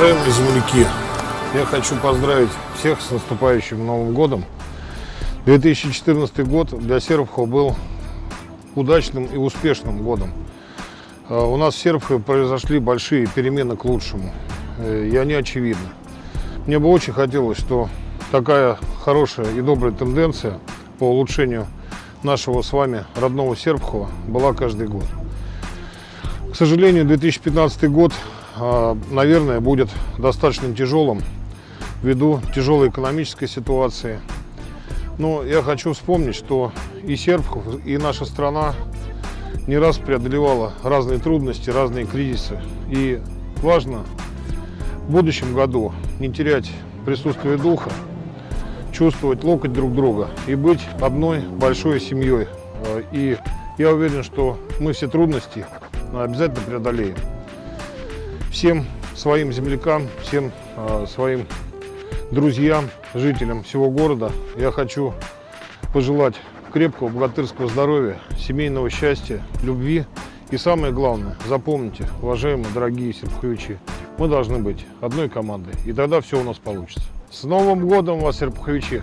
Уважаемые земляки, я хочу поздравить всех с наступающим Новым годом. 2014 год для Серпухова был удачным и успешным годом. У нас в Серпухове произошли большие перемены к лучшему, и они очевидны. Мне бы очень хотелось, что такая хорошая и добрая тенденция по улучшению нашего с вами родного Серпухова была каждый год. К сожалению, 2015 год, наверное, будет достаточно тяжелым ввиду тяжелой экономической ситуации. Но я хочу вспомнить, что и Серпухов, и наша страна не раз преодолевала разные трудности, разные кризисы. И важно в будущем году не терять присутствие духа, чувствовать локоть друг друга и быть одной большой семьей. И я уверен, что мы все трудности обязательно преодолеем. Всем своим землякам, всем своим друзьям, жителям всего города я хочу пожелать крепкого богатырского здоровья, семейного счастья, любви. И самое главное, запомните, уважаемые, дорогие серпуховичи, мы должны быть одной командой, и тогда все у нас получится. С Новым годом вас, серпуховичи!